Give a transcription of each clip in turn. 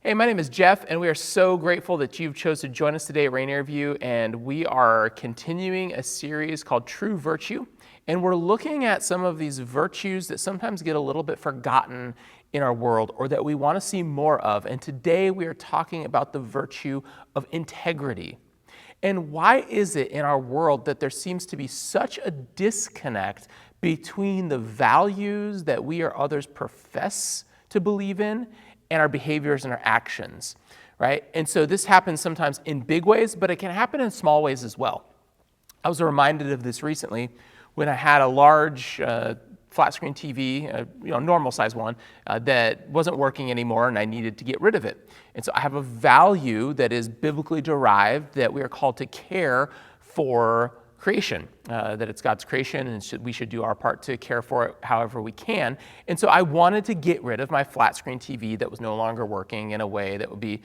Hey, my name is Jeff, and we are so grateful that you've chosen to join us today at Rainier View, and we are continuing a series called True Virtue, and we're looking at some of these virtues that sometimes get a little bit forgotten in our world or that we want to see more of, and today we are talking about the virtue of integrity. And why is it in our world that there seems to be such a disconnect between the values that we or others profess to believe in and our behaviors and our actions, right? And so this happens sometimes in big ways, but it can happen in small ways as well. I was reminded of this recently when I had a large flat screen TV, normal size one, that wasn't working anymore and I needed to get rid of it. And so I have a value that is biblically derived that we are called to care for creation, that it's God's creation and we should do our part to care for it however we can. And so I wanted to get rid of my flat screen TV that was no longer working in a way that would be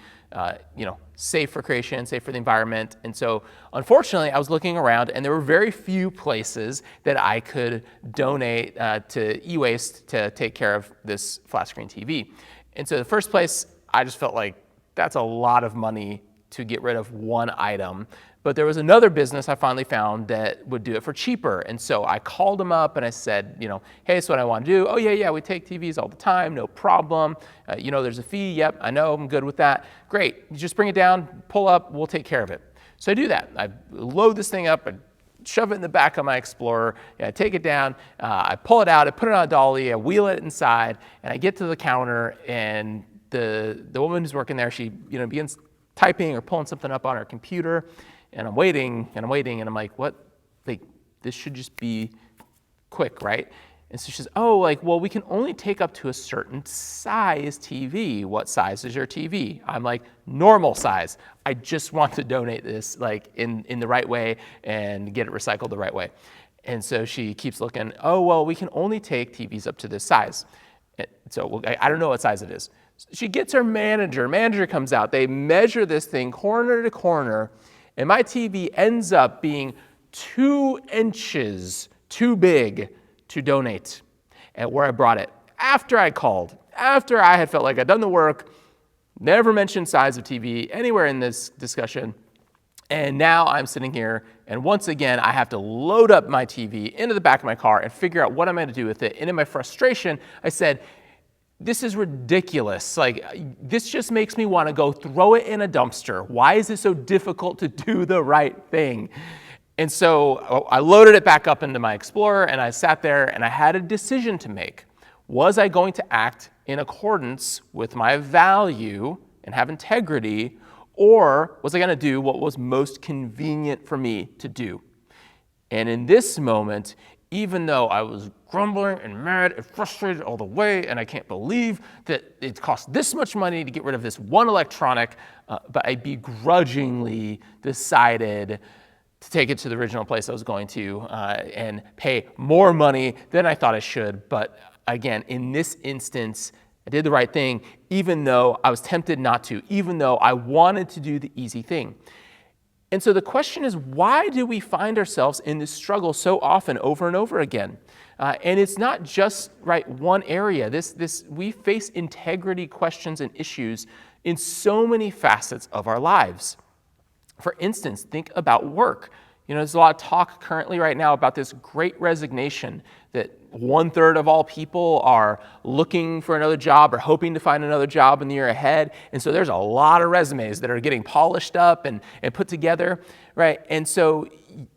safe for creation, safe for the environment. And so unfortunately I was looking around and there were very few places that I could donate to e-waste to take care of this flat screen TV. And so the first place I just felt like that's a lot of money to get rid of one item. But there was another business I finally found that would do it for cheaper. And so I called them up and I said, hey, that's what I want to do. Oh, yeah, we take TVs all the time, no problem. There's a fee. Yep, I know, I'm good with that. Great, you just bring it down, pull up, we'll take care of it. So I do that. I load this thing up, I shove it in the back of my Explorer, I take it down, I pull it out, I put it on a dolly, I wheel it inside, and I get to the counter, and the woman who's working there, she begins typing or pulling something up on her computer. And I'm waiting, and I'm like, what? This should just be quick, right? And so she says, we can only take up to a certain size TV. What size is your TV? I'm like, normal size. I just want to donate this in the right way and get it recycled the right way. And so she keeps looking, we can only take TVs up to this size. And so I don't know what size it is. She gets her manager comes out, they measure this thing corner to corner, and my TV ends up being 2 inches too big to donate at where I brought it. After I called, after I had felt like I'd done the work, never mentioned size of TV anywhere in this discussion, and now I'm sitting here, and once again, I have to load up my TV into the back of my car and figure out what I'm going to do with it. And in my frustration, I said, this is ridiculous. This just makes me want to go throw it in a dumpster. Why is it so difficult to do the right thing? And so I loaded it back up into my Explorer and I sat there and I had a decision to make. Was I going to act in accordance with my value and have integrity, or was I going to do what was most convenient for me to do? And in this moment, even though I was grumbling and mad and frustrated all the way, and I can't believe that it cost this much money to get rid of this one electronic, but I begrudgingly decided to take it to the original place I was going to and pay more money than I thought I should. But again, in this instance, I did the right thing, even though I was tempted not to, even though I wanted to do the easy thing. And so the question is, why do we find ourselves in this struggle so often over and over again? And it's not just one area. We face integrity questions and issues in so many facets of our lives. For instance, think about work. There's a lot of talk currently right now about this great resignation, that 1/3 of all people are looking for another job or hoping to find another job in the year ahead. And so there's a lot of resumes that are getting polished up and put together, right? And so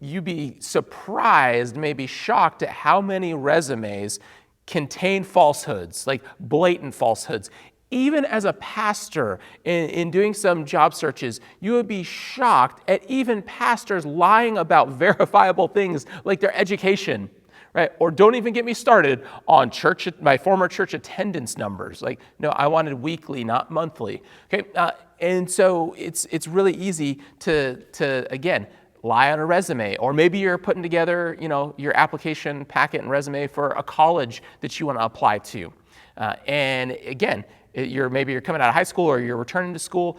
you'd be surprised, maybe shocked at how many resumes contain falsehoods, blatant falsehoods. Even as a pastor, in doing some job searches, you would be shocked at even pastors lying about verifiable things like their education, right? Or don't even get me started on my former church attendance numbers. No, I wanted weekly, not monthly. Okay, and so it's really easy to again lie on a resume, or maybe you're putting together your application packet and resume for a college that you want to apply to, and again. Maybe you're coming out of high school or you're returning to school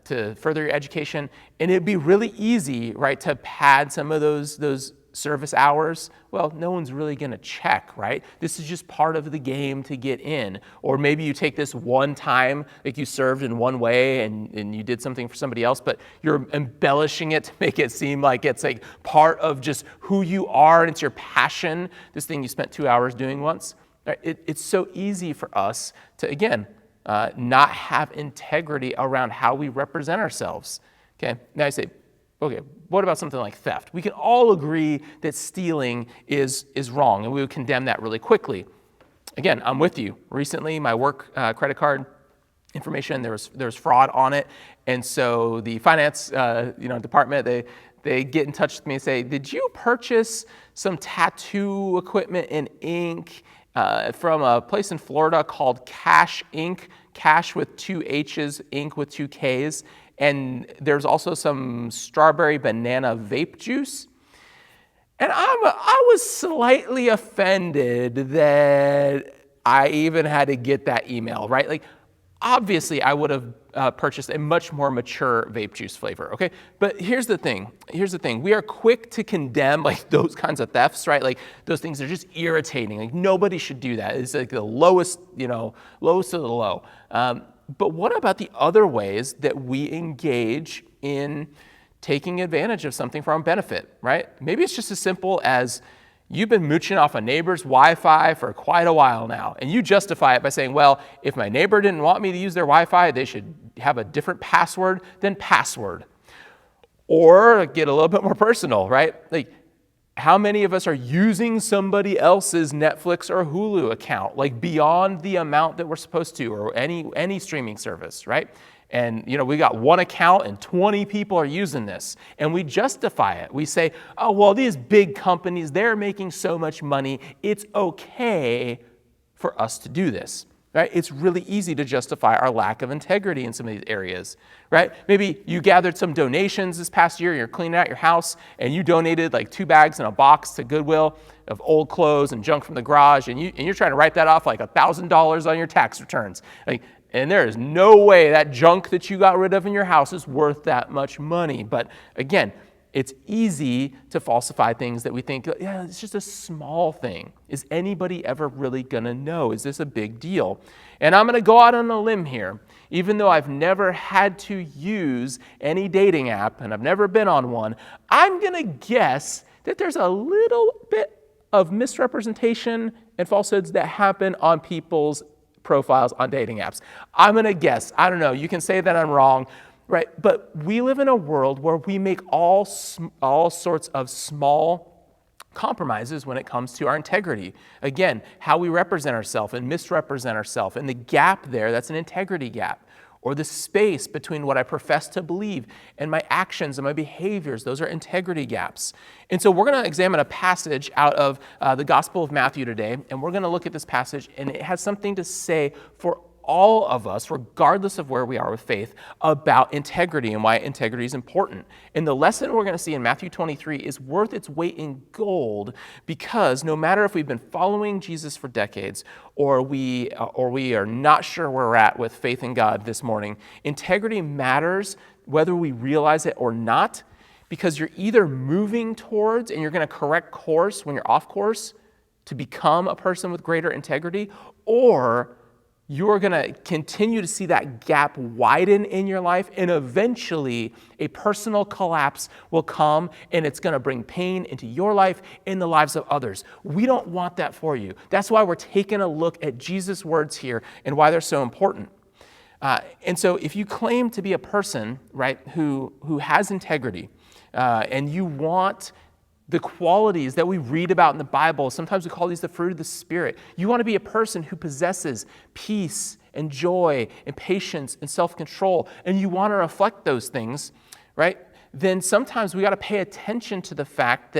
to further your education, and it'd be really easy, right, to pad some of those service hours, well, no one's really going to check, right? This is just part of the game to get in. Or maybe you take this one time, like you served in one way and you did something for somebody else, but you're embellishing it to make it seem like it's like part of just who you are and it's your passion, this thing you spent 2 hours doing once. Right? It's so easy for us to, again, not have integrity around how we represent ourselves. Okay, now I say, okay, what about something like theft? We can all agree that stealing is wrong, and we would condemn that really quickly. Again, I'm with you. Recently, my work credit card information, there was fraud on it, and so the finance department, they get in touch with me and say, did you purchase some tattoo equipment and ink from a place in Florida called Cash Ink, Cash with 2 H's, Ink with 2 K's, and there's also some strawberry banana vape juice. And I was slightly offended that I even had to get that email, right? Like, obviously, I would have purchased a much more mature vape juice flavor, okay? But here's the thing. We are quick to condemn like those kinds of thefts, right? Like those things are just irritating. Like nobody should do that. It's like the lowest of the low. But what about the other ways that we engage in taking advantage of something for our own benefit, right? Maybe it's just as simple as you've been mooching off a neighbor's Wi-Fi for quite a while now, and you justify it by saying, well, if my neighbor didn't want me to use their Wi-Fi, they should have a different password than password. Or get a little bit more personal, right? Like, how many of us are using somebody else's Netflix or Hulu account, like beyond the amount that we're supposed to, or any streaming service, right? And we got one account and 20 people are using this, and we justify it. We say, oh, well, these big companies, they're making so much money, it's okay for us to do this, right? It's really easy to justify our lack of integrity in some of these areas, right? Maybe you gathered some donations this past year, you're cleaning out your house, and you donated like 2 bags in a box to Goodwill of old clothes and junk from the garage, and you're trying to write that off like $1,000 on your tax returns. And there is no way that junk that you got rid of in your house is worth that much money. But again, it's easy to falsify things that we think, yeah, it's just a small thing. Is anybody ever really gonna know? Is this a big deal? And I'm gonna go out on a limb here. Even though I've never had to use any dating app, and I've never been on one, I'm gonna guess that there's a little bit of misrepresentation and falsehoods that happen on people's profiles on dating apps. I'm gonna guess, I don't know, you can say that I'm wrong, right? But we live in a world where we make all sorts of small compromises when it comes to our integrity. Again, how we represent ourselves and misrepresent ourselves, and the gap there, that's an integrity gap. Or the space between what I profess to believe and my actions and my behaviors, those are integrity gaps. And so we're going to examine a passage out of the Gospel of Matthew today, and we're going to look at this passage, and it has something to say for all of us, regardless of where we are with faith, about integrity and why integrity is important. And the lesson we're going to see in Matthew 23 is worth its weight in gold, because no matter if we've been following Jesus for decades or we are not sure where we're at with faith in God this morning, integrity matters whether we realize it or not, because you're either moving towards and you're going to correct course when you're off course to become a person with greater integrity, or you're going to continue to see that gap widen in your life, and eventually a personal collapse will come, and it's going to bring pain into your life and the lives of others. We don't want that for you. That's why we're taking a look at Jesus' words here and why they're so important. And so if you claim to be a person, right, who has integrity, and you want the qualities that we read about in the Bible, sometimes we call these the fruit of the Spirit. You want to be a person who possesses peace and joy and patience and self-control, and you want to reflect those things, right? Then sometimes we got to pay attention to the fact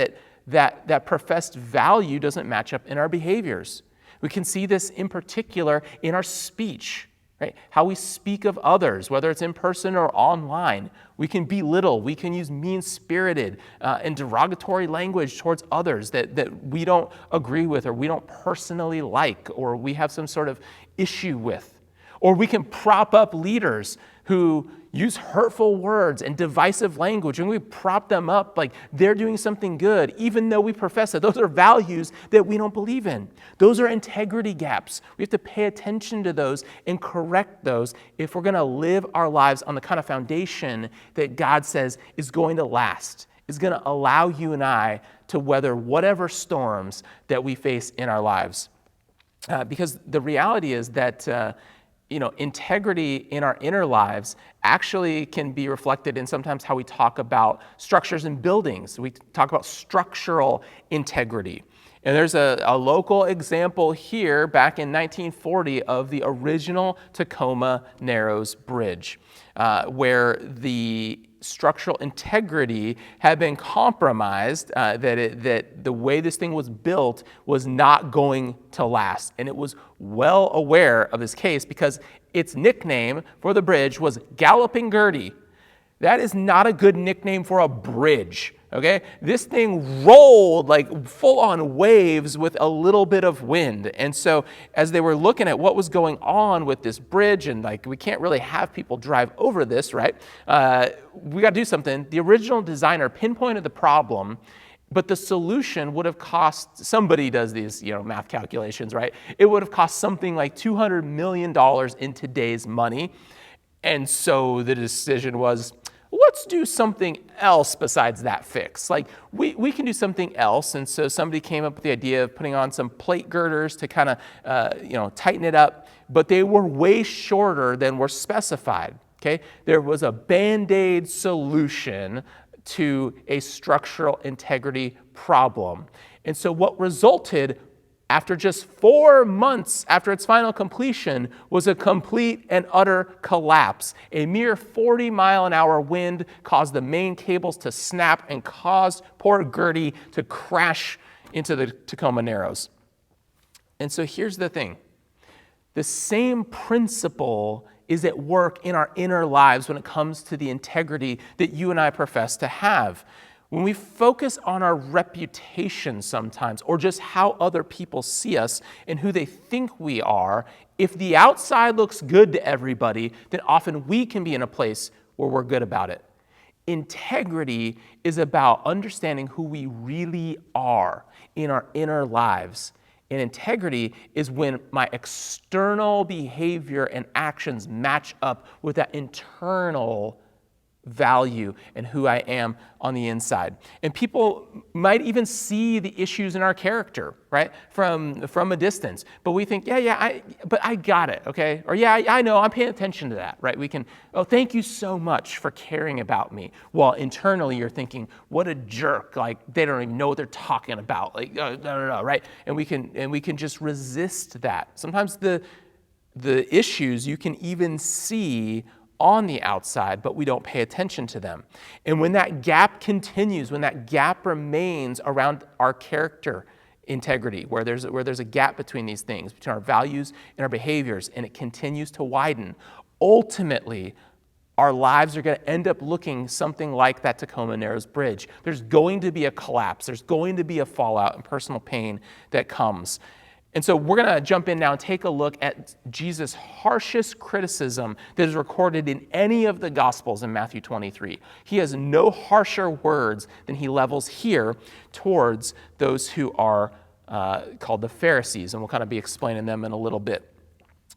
that professed value doesn't match up in our behaviors. We can see this in particular in our speech, right? How we speak of others, whether it's in person or online. We can belittle, we can use mean-spirited and derogatory language towards others that we don't agree with, or we don't personally like, or we have some sort of issue with. Or we can prop up leaders who use hurtful words and divisive language, and we prop them up like they're doing something good, even though we profess that those are values that we don't believe in. Those are integrity gaps. We have to pay attention to those and correct those if we're going to live our lives on the kind of foundation that God says is going to last, is going to allow you and I to weather whatever storms that we face in our lives. Because the reality is that integrity in our inner lives actually can be reflected in sometimes how we talk about structures and buildings. We talk about structural integrity. And there's a local example here back in 1940 of the original Tacoma Narrows Bridge, where the structural integrity had been compromised, that the way this thing was built was not going to last. And it was well aware of this case because its nickname for the bridge was Galloping Gertie. That is not a good nickname for a bridge. Okay, this thing rolled like full-on waves with a little bit of wind. And so as they were looking at what was going on with this bridge, and like we can't really have people drive over this, right? We got to do something. The original designer pinpointed the problem, but the solution would have cost, somebody does these math calculations, right? It would have cost something like $200 million in today's money. And so the decision was, let's do something else besides that fix. Like we can do something else. And so somebody came up with the idea of putting on some plate girders to kind of tighten it up, but they were way shorter than were specified. Okay, there was a Band-Aid solution to a structural integrity problem. And so what resulted after just 4 months after its final completion was a complete and utter collapse. A mere 40-mile-an-hour wind caused the main cables to snap and caused poor Gertie to crash into the Tacoma Narrows. And so here's the thing. The same principle is at work in our inner lives when it comes to the integrity that you and I profess to have. When we focus on our reputation sometimes, or just how other people see us and who they think we are, if the outside looks good to everybody, then often we can be in a place where we're good about it. Integrity is about understanding who we really are in our inner lives. And integrity is when my external behavior and actions match up with that internal value and who I am on the inside. And people might even see the issues in our character, right, from a distance. But we think, but I got it, okay? Or I know, I'm paying attention to that, right? We can, thank you so much for caring about me. While internally you're thinking, what a jerk, like they don't even know what they're talking about, like, no, right? And we can just resist that. Sometimes the issues you can even see on the outside, but we don't pay attention to them. And when that gap continues, when that gap remains around our character integrity, where there's a gap between these things, between our values and our behaviors, and it continues to widen, ultimately, our lives are going to end up looking something like that Tacoma Narrows Bridge. There's going to be a collapse. There's going to be a fallout and personal pain that comes. And so we're going to jump in now and take a look at Jesus' harshest criticism that is recorded in any of the Gospels in Matthew 23. He has no harsher words than he levels here towards those who are called the Pharisees, and we'll kind of be explaining them in a little bit.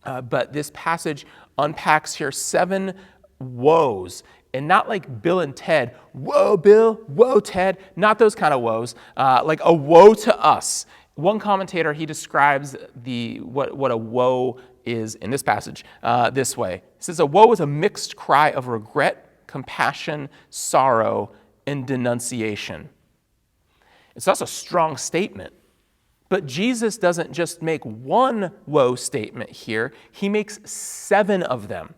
But this passage unpacks here 7 woes, and not like Bill and Ted, whoa Bill, whoa Ted, not those kind of woes, like a woe to us. One commentator, he describes what a woe is in this passage this way. He says, a woe is a mixed cry of regret, compassion, sorrow, and denunciation. And so that's a strong statement. But Jesus doesn't just make one woe statement here. He makes 7 of them.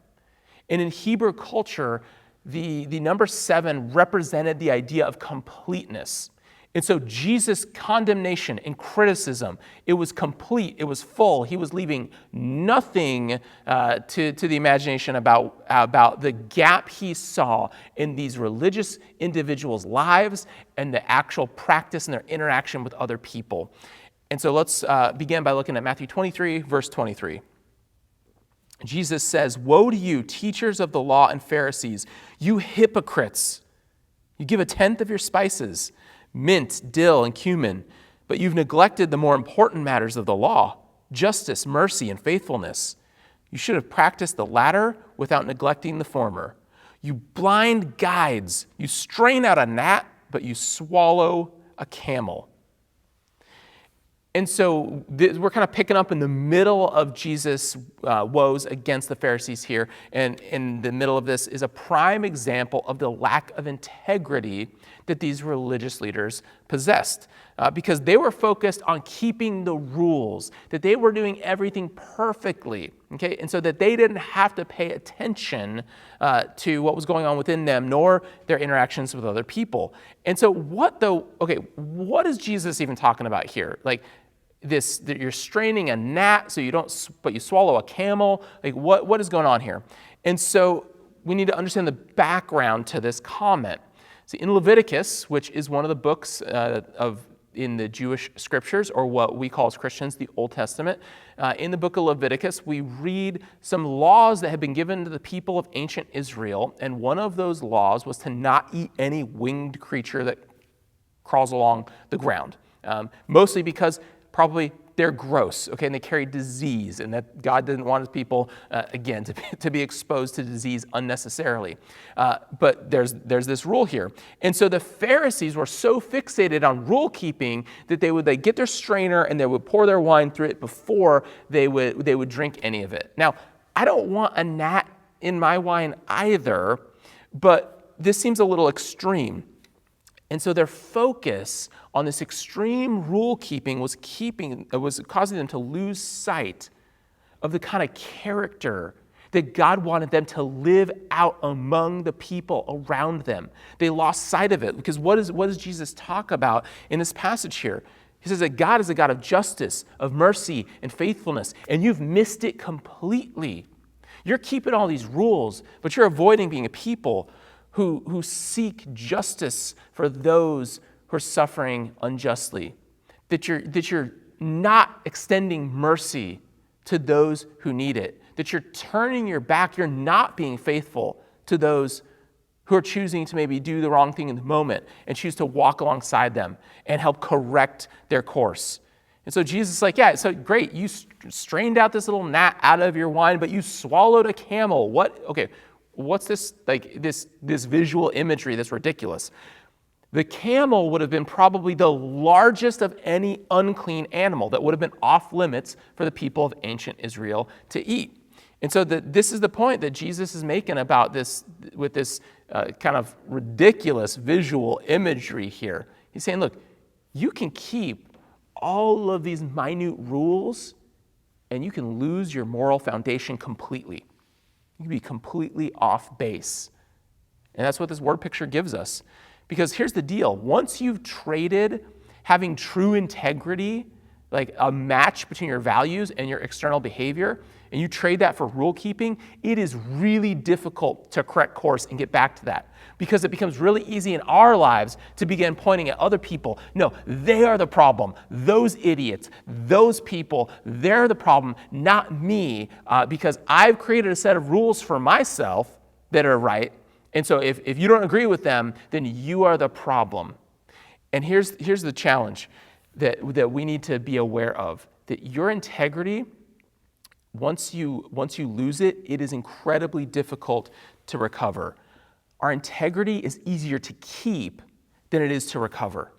And in Hebrew culture, the number 7 represented the idea of completeness. And so Jesus' condemnation and criticism, it was complete, it was full. He was leaving nothing to the imagination about the gap he saw in these religious individuals' lives and the actual practice and their interaction with other people. And so let's begin by looking at Matthew 23, verse 23. Jesus says, "Woe to you, teachers of the law and Pharisees, you hypocrites! You give a tenth of your spices, mint, dill, and cumin, but you've neglected the more important matters of the law, justice, mercy, and faithfulness. You should have practiced the latter without neglecting the former. You blind guides, you strain out a gnat, but you swallow a camel." And so we're kind of picking up in the middle of Jesus' woes against the Pharisees here. And in the middle of this is a prime example of the lack of integrity that these religious leaders possessed. Because they were focused on keeping the rules, that they were doing everything perfectly, okay? And so that they didn't have to pay attention to what was going on within them, nor their interactions with other people. And so what is Jesus even talking about here? Like, this, that you're straining a gnat but you swallow a camel. Like, what is going on here? And so we need to understand the background to this comment. See, in Leviticus, which is one of the books in the Jewish scriptures, or what we call as Christians the Old Testament, in the book of Leviticus, we read some laws that had been given to the people of ancient Israel, and one of those laws was to not eat any winged creature that crawls along the ground, mostly because probably they're gross, okay, and they carry disease, and that God didn't want his people, again, to be exposed to disease unnecessarily. But there's this rule here. And so the Pharisees were so fixated on rule keeping that they'd get their strainer and they would pour their wine through it before they would drink any of it. Now, I don't want a gnat in my wine either, but this seems a little extreme. And so their focus on this extreme rule keeping was causing them to lose sight of the kind of character that God wanted them to live out among the people around them. They lost sight of it, because what does Jesus talk about in this passage here? He says that God is a God of justice, of mercy, and faithfulness, and you've missed it completely. You're keeping all these rules, but you're avoiding being a people who seek justice for those who are suffering unjustly, that you're not extending mercy to those who need it, that you're turning your back, you're not being faithful to those who are choosing to maybe do the wrong thing in the moment and choose to walk alongside them and help correct their course. And so Jesus is like, yeah, so great, you strained out this little gnat out of your wine, but you swallowed a camel. What's this, like this visual imagery that's ridiculous? The camel would have been probably the largest of any unclean animal that would have been off limits for the people of ancient Israel to eat. And so this is the point that Jesus is making about this, with this kind of ridiculous visual imagery here. He's saying, look, you can keep all of these minute rules and you can lose your moral foundation completely. You can be completely off base. And that's what this word picture gives us. Because here's the deal. Once you've traded having true integrity, like a match between your values and your external behavior, and you trade that for rule keeping, it is really difficult to correct course and get back to that. Because it becomes really easy in our lives to begin pointing at other people. No, they are the problem. Those idiots, those people, they're the problem, not me, because I've created a set of rules for myself that are right. And so if you don't agree with them, then you are the problem. And here's the challenge that we need to be aware of, that your integrity, once you lose it, it is incredibly difficult to recover. Our integrity is easier to keep than it is to recover.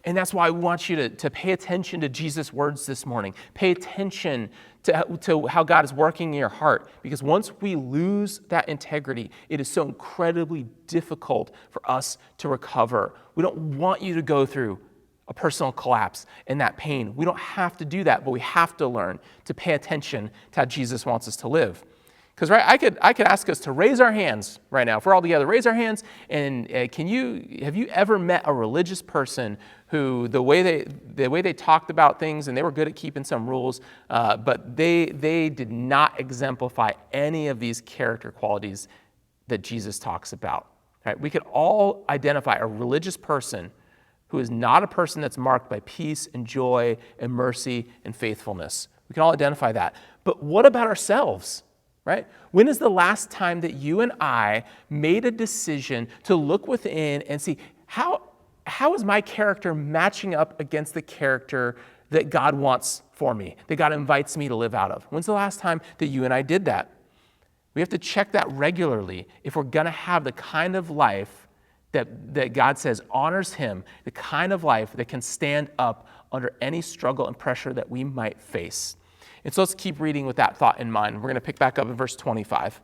And that's why we want you to pay attention to Jesus' words this morning. Pay attention to how God is working in your heart. Because once we lose that integrity, it is so incredibly difficult for us to recover. We don't want you to go through a personal collapse and that pain. We don't have to do that, but we have to learn to pay attention to how Jesus wants us to live. Because I could ask us to raise our hands right now. If we're all together, raise our hands. And have you ever met a religious person who the way they talked about things, and they were good at keeping some rules, but they did not exemplify any of these character qualities that Jesus talks about? Right? We could all identify a religious person who is not a person that's marked by peace and joy and mercy and faithfulness. We can all identify that. But what about ourselves? right? When is the last time that you and I made a decision to look within and see how is my character matching up against the character that God wants for me, that God invites me to live out of? When's the last time that you and I did that? We have to check that regularly if we're going to have the kind of life that God says honors him, the kind of life that can stand up under any struggle and pressure that we might face. And so let's keep reading with that thought in mind. We're going to pick back up in verse 25.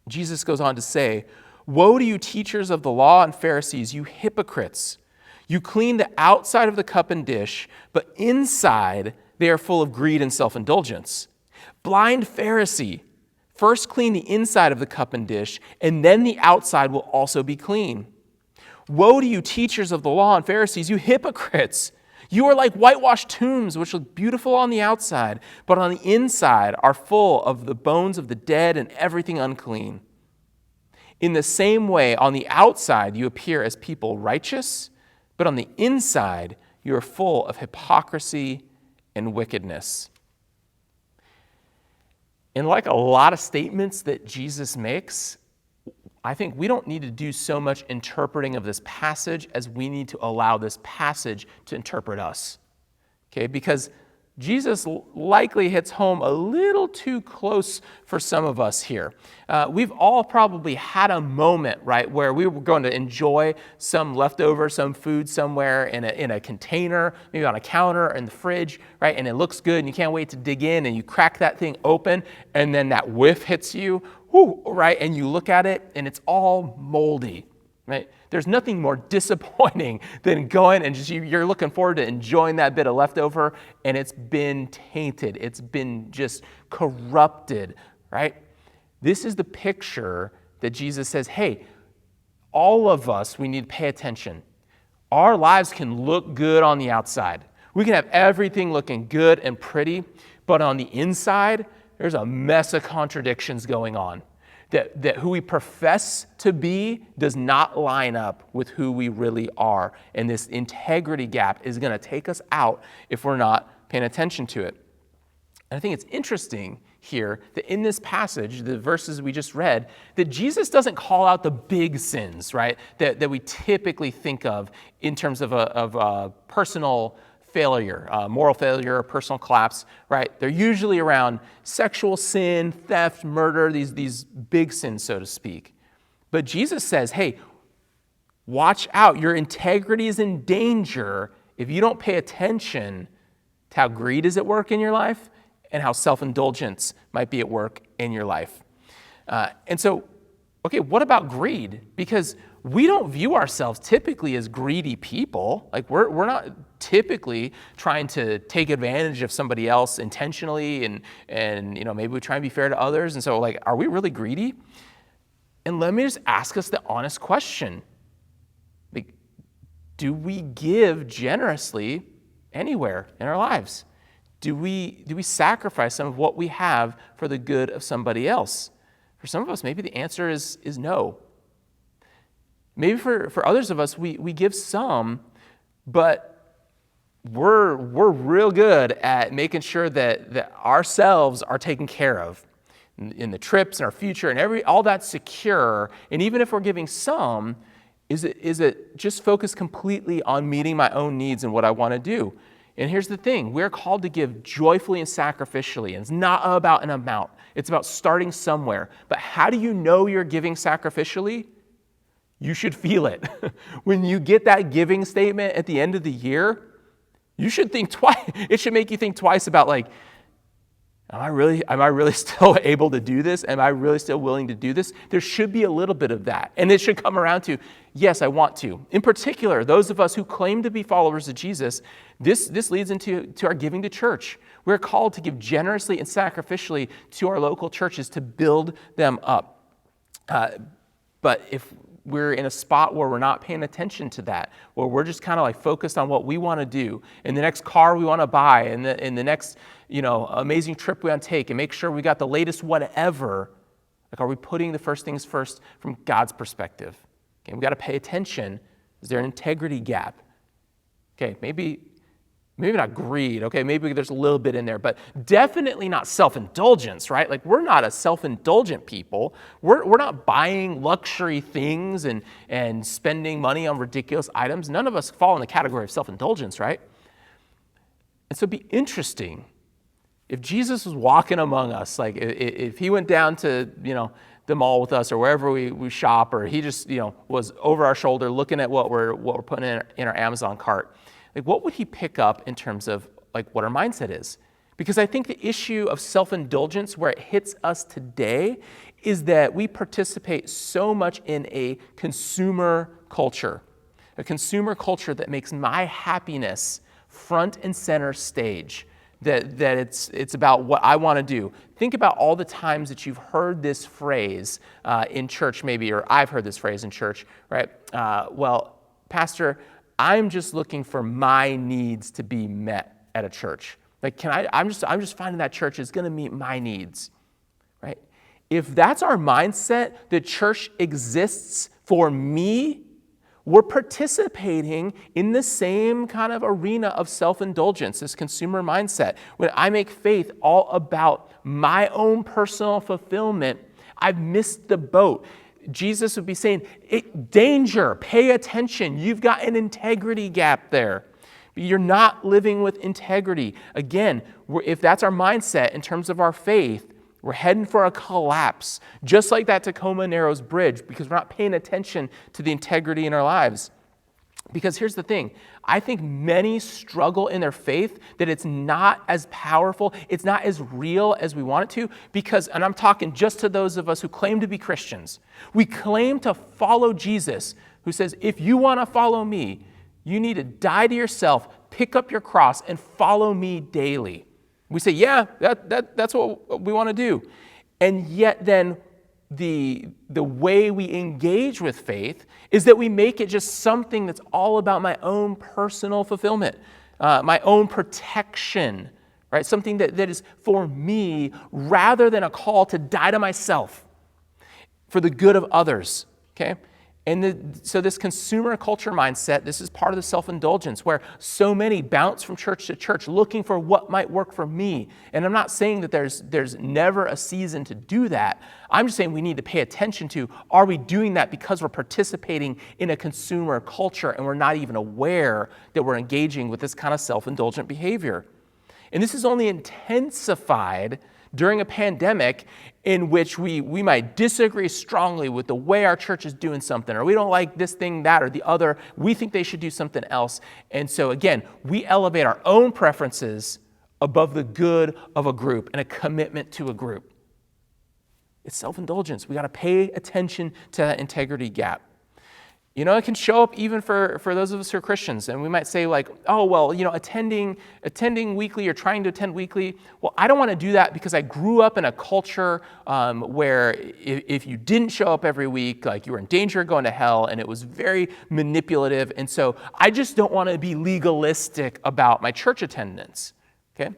Jesus goes on to say, "Woe to you, teachers of the law and Pharisees, you hypocrites! You clean the outside of the cup and dish, but inside they are full of greed and self-indulgence. Blind Pharisee! First clean the inside of the cup and dish, and then the outside will also be clean. Woe to you, teachers of the law and Pharisees, you hypocrites! You are like whitewashed tombs, which look beautiful on the outside, but on the inside are full of the bones of the dead and everything unclean. In the same way, on the outside you appear as people righteous, but on the inside you are full of hypocrisy and wickedness." And like a lot of statements that Jesus makes, I think we don't need to do so much interpreting of this passage as we need to allow this passage to interpret us. Okay, because Jesus likely hits home a little too close for some of us here. We've all probably had a moment, right, where we were going to enjoy some leftover, some food somewhere in a container, maybe on a counter in the fridge, right, and it looks good and you can't wait to dig in and you crack that thing open and then that whiff hits you, right, and you look at it and it's all moldy. Right? There's nothing more disappointing than going and you're looking forward to enjoying that bit of leftover and it's been tainted. It's been just corrupted, right? This is the picture that Jesus says, hey, all of us, we need to pay attention. Our lives can look good on the outside. We can have everything looking good and pretty, but on the inside, there's a mess of contradictions going on. That who we profess to be does not line up with who we really are. And this integrity gap is going to take us out if we're not paying attention to it. And I think it's interesting here that in this passage, the verses we just read, that Jesus doesn't call out the big sins, right, that we typically think of in terms of personal failure, moral failure, personal collapse, right? They're usually around sexual sin, theft, murder, these big sins, so to speak. But Jesus says, hey, watch out. Your integrity is in danger if you don't pay attention to how greed is at work in your life and how self-indulgence might be at work in your life. And so, okay, what about greed? Because we don't view ourselves typically as greedy people. Like we're not typically trying to take advantage of somebody else intentionally and you know, maybe we try and be fair to others. And so like, are we really greedy? And let me just ask us the honest question. Like, do we give generously anywhere in our lives? Do we sacrifice some of what we have for the good of somebody else? For some of us, maybe the answer is no. Maybe for others of us, we give some, but we're real good at making sure that ourselves are taken care of in the trips and our future and all that's secure. And even if we're giving some, is it just focused completely on meeting my own needs and what I want to do? And here's the thing, we're called to give joyfully and sacrificially. And it's not about an amount. It's about starting somewhere. But how do you know you're giving sacrificially? You should feel it. When you get that giving statement at the end of the year, you should think twice. It should make you think twice about like, am I really still able to do this? Am I really still willing to do this? There should be a little bit of that. And it should come around to, yes, I want to. In particular, those of us who claim to be followers of Jesus, this leads into our giving to church. We're called to give generously and sacrificially to our local churches to build them up. But if we're in a spot where we're not paying attention to that, where we're just kind of like focused on what we want to do, and the next car we want to buy, and the next, amazing trip we want to take, and make sure we got the latest whatever. Like, are we putting the first things first from God's perspective? Okay, we got to pay attention. Is there an integrity gap? Okay, maybe Maybe not greed, okay? Maybe there's a little bit in there, but definitely not self-indulgence, right? Like, we're not a self-indulgent people. We're not buying luxury things and spending money on ridiculous items. None of us fall in the category of self-indulgence, right? And so it'd be interesting if Jesus was walking among us, like if he went down to, the mall with us or wherever we shop, or he just, was over our shoulder looking at what we're putting in our Amazon cart. Like, what would he pick up in terms of like what our mindset is? Because I think the issue of self-indulgence, where it hits us today, is that we participate so much in a consumer culture that makes my happiness front and center stage, that it's about what I want to do. Think about all the times that you've heard this phrase in church, maybe, or I've heard this phrase in church, right? Well, Pastor, I'm just looking for my needs to be met at a church. Like, I'm just finding that church is going to meet my needs, right? If that's our mindset, the church exists for me, we're participating in the same kind of arena of self-indulgence, this consumer mindset. When I make faith all about my own personal fulfillment, I've missed the boat. Jesus would be saying, danger, pay attention. You've got an integrity gap there. You're not living with integrity. Again, if that's our mindset in terms of our faith, we're heading for a collapse, just like that Tacoma Narrows Bridge, because we're not paying attention to the integrity in our lives. Because here's the thing, I think many struggle in their faith that it's not as powerful, it's not as real as we want it to, because, and I'm talking just to those of us who claim to be Christians, we claim to follow Jesus, who says, if you want to follow me, you need to die to yourself, pick up your cross, and follow me daily. We say, yeah, that's what we want to do. And yet then the way we engage with faith is that we make it just something that's all about my own personal fulfillment, my own protection, right? Something that is for me rather than a call to die to myself for the good of others, okay? And so this consumer culture mindset, this is part of the self-indulgence where so many bounce from church to church looking for what might work for me. And I'm not saying that there's never a season to do that. I'm just saying we need to pay attention to, are we doing that because we're participating in a consumer culture and we're not even aware that we're engaging with this kind of self-indulgent behavior? And this is only intensified during a pandemic in which we might disagree strongly with the way our church is doing something, or we don't like this thing, that, or the other. We think they should do something else. And so again, we elevate our own preferences above the good of a group and a commitment to a group. It's self-indulgence. We got to pay attention to that integrity gap. It can show up even for those of us who are Christians, and we might say like, oh, well, attending weekly or trying to attend weekly, well, I don't want to do that because I grew up in a culture where if you didn't show up every week, like you were in danger of going to hell, and it was very manipulative, and so I just don't want to be legalistic about my church attendance, okay?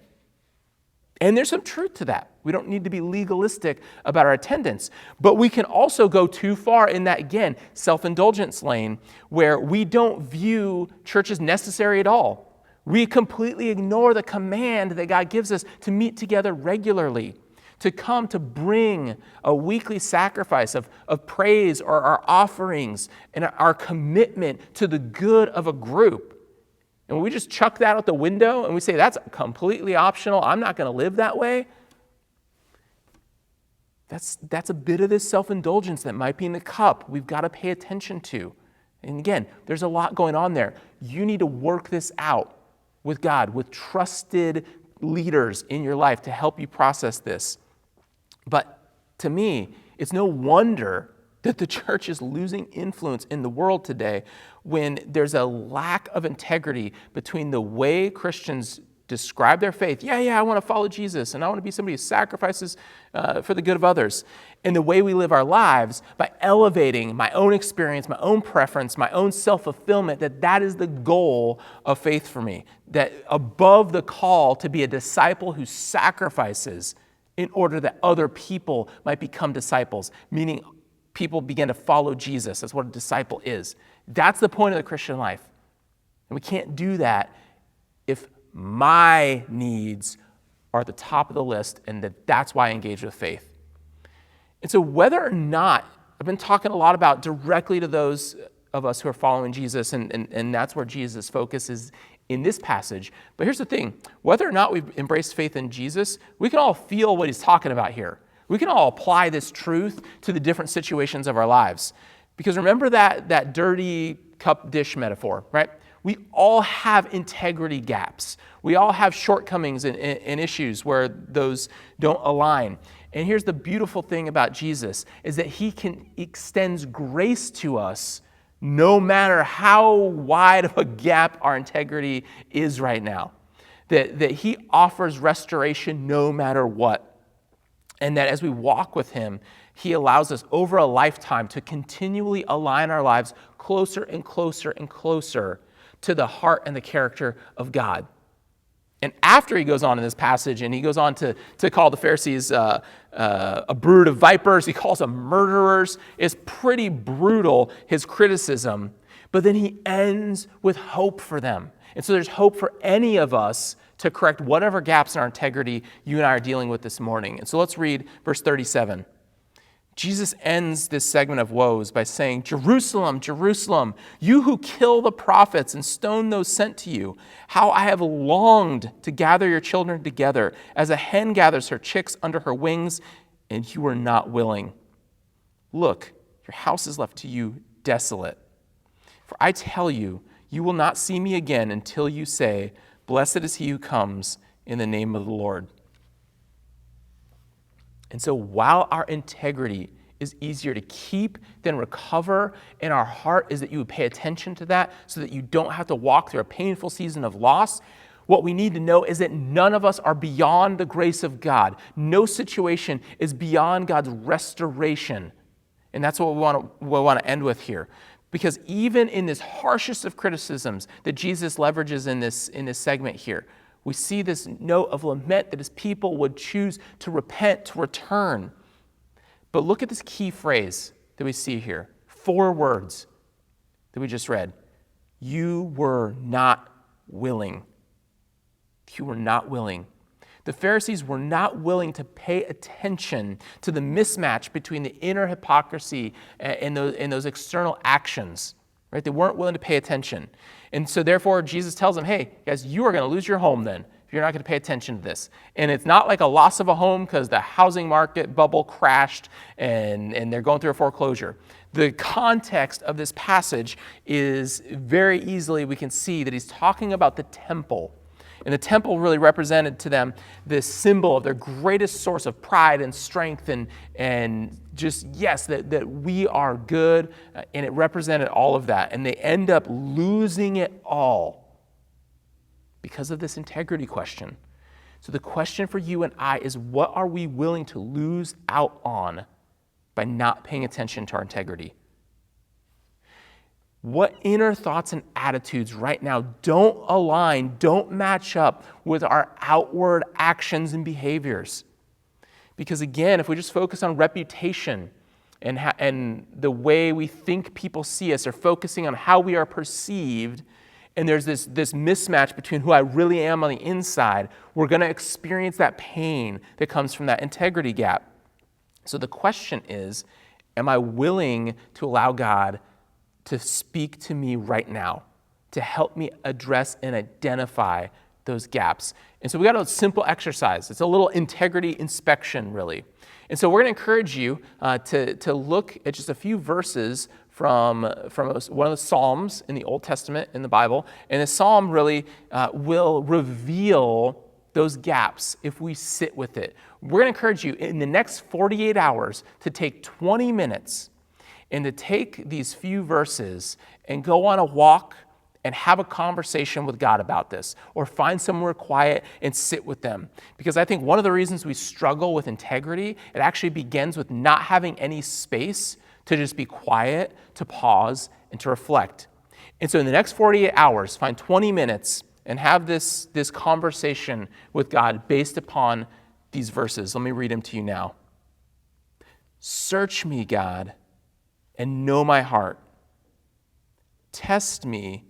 And there's some truth to that. We don't need to be legalistic about our attendance. But we can also go too far in that, again, self-indulgence lane where we don't view church as necessary at all. We completely ignore the command that God gives us to meet together regularly, to come to bring a weekly sacrifice of praise or our offerings and our commitment to the good of a group. And when we just chuck that out the window and we say, that's completely optional, I'm not going to live that way, that's a bit of this self-indulgence that might be in the cup we've got to pay attention to. And again, there's a lot going on there. You need to work this out with God, with trusted leaders in your life to help you process this. But to me, it's no wonder that the church is losing influence in the world today when there's a lack of integrity between the way Christians describe their faith. Yeah, I want to follow Jesus, and I want to be somebody who sacrifices for the good of others. And the way we live our lives by elevating my own experience, my own preference, my own self-fulfillment, that is the goal of faith for me. That above the call to be a disciple who sacrifices in order that other people might become disciples, meaning people begin to follow Jesus. That's what a disciple is. That's the point of the Christian life. And we can't do that if my needs are at the top of the list, and that's why I engage with faith. And so whether or not, I've been talking a lot about directly to those of us who are following Jesus, and that's where Jesus' focus is in this passage. But here's the thing, whether or not we've embraced faith in Jesus, we can all feel what he's talking about here. We can all apply this truth to the different situations of our lives. Because remember that dirty cup dish metaphor, right? We all have integrity gaps. We all have shortcomings and issues where those don't align. And here's the beautiful thing about Jesus, is that he extends grace to us no matter how wide of a gap our integrity is right now. That he offers restoration no matter what. And that as we walk with him, he allows us over a lifetime to continually align our lives closer and closer and closer to the heart and the character of God. And after he goes on in this passage, and he goes on to call the Pharisees a brood of vipers, he calls them murderers. It's pretty brutal, his criticism. But then he ends with hope for them. And so there's hope for any of us to correct whatever gaps in our integrity you and I are dealing with this morning. And so let's read verse 37. Jesus ends this segment of woes by saying, Jerusalem, Jerusalem, you who kill the prophets and stone those sent to you, how I have longed to gather your children together as a hen gathers her chicks under her wings, and you were not willing. Look, your house is left to you desolate. For I tell you, you will not see me again until you say, blessed is he who comes in the name of the Lord. And so while our integrity is easier to keep than recover, and our heart is that you would pay attention to that so that you don't have to walk through a painful season of loss, what we need to know is that none of us are beyond the grace of God. No situation is beyond God's restoration. And that's what we want to end with here. Because even in this harshest of criticisms that Jesus leverages in this segment here, we see this note of lament that his people would choose to repent, to return. But look at this key phrase that we see here. 4 words that we just read. You were not willing. You were not willing. The Pharisees were not willing to pay attention to the mismatch between the inner hypocrisy and those external actions. Right? They weren't willing to pay attention. And so therefore, Jesus tells them, hey, guys, you are going to lose your home then if you're not going to pay attention to this. And it's not like a loss of a home because the housing market bubble crashed and they're going through a foreclosure. The context of this passage is very easily, we can see that he's talking about the temple. And the temple really represented to them this symbol of their greatest source of pride and strength and just, yes, that we are good. And it represented all of that. And they end up losing it all because of this integrity question. So the question for you and I is, what are we willing to lose out on by not paying attention to our integrity? What inner thoughts and attitudes right now don't align, don't match up with our outward actions and behaviors? Because again, if we just focus on reputation and the way we think people see us, or focusing on how we are perceived, and there's this mismatch between who I really am on the inside, we're going to experience that pain that comes from that integrity gap. So the question is, am I willing to allow God to speak to me right now, to help me address and identify those gaps? And so we got a simple exercise. It's a little integrity inspection, really. And so we're going to encourage you to look at just a few verses from one of the Psalms in the Old Testament in the Bible. And the Psalm really will reveal those gaps if we sit with it. We're going to encourage you in the next 48 hours to take 20 minutes and to take these few verses and go on a walk and have a conversation with God about this, or find somewhere quiet and sit with them. Because I think one of the reasons we struggle with integrity, it actually begins with not having any space to just be quiet, to pause, and to reflect. And so in the next 48 hours, find 20 minutes and have this conversation with God based upon these verses. Let me read them to you now. Search me, God, and know my heart. Test me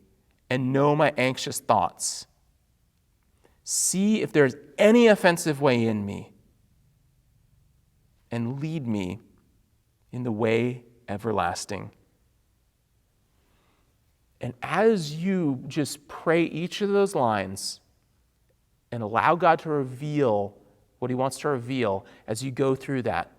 and know my anxious thoughts. See if there's any offensive way in me, and lead me in the way everlasting. And as you just pray each of those lines and allow God to reveal what he wants to reveal as you go through that,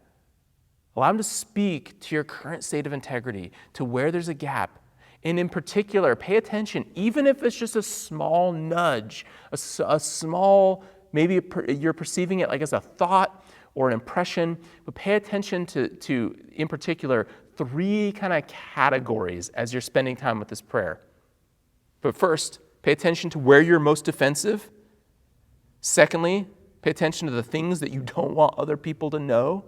allow him to speak to your current state of integrity, to where there's a gap. And in particular, pay attention, even if it's just a small nudge, a small, maybe you're perceiving it like as a thought or an impression, but pay attention to in particular, 3 kind of categories as you're spending time with this prayer. But first, pay attention to where you're most offensive. Secondly, pay attention to the things that you don't want other people to know.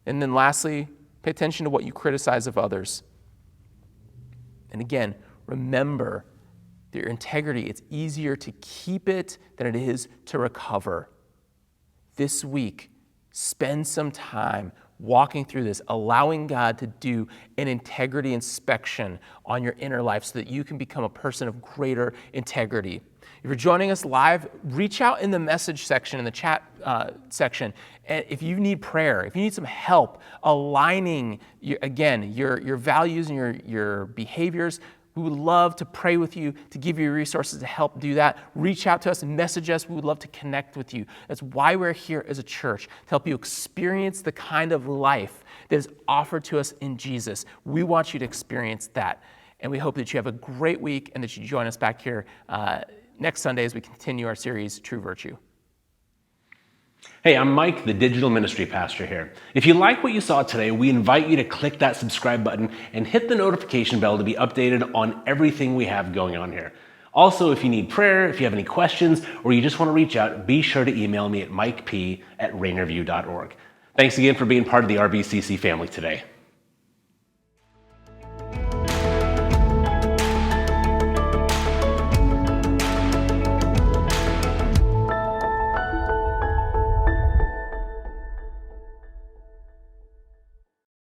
And then lastly, pay attention to what you criticize of others. And again, remember that your integrity, it's easier to keep it than it is to recover. This week, spend some time walking through this, allowing God to do an integrity inspection on your inner life so that you can become a person of greater integrity. If you're joining us live, reach out in the message section, in the chat section. And if you need prayer, if you need some help aligning, your values and your behaviors, we would love to pray with you, to give you resources to help do that. Reach out to us and message us. We would love to connect with you. That's why we're here as a church, to help you experience the kind of life that is offered to us in Jesus. We want you to experience that. And we hope that you have a great week and that you join us back here next Sunday as we continue our series, True Virtue. Hey, I'm Mike, the digital ministry pastor here. If you like what you saw today, we invite you to click that subscribe button and hit the notification bell to be updated on everything we have going on here. Also, if you need prayer, if you have any questions, or you just want to reach out, be sure to email me at mikep@rainierview.org. Thanks again for being part of the RBCC family today.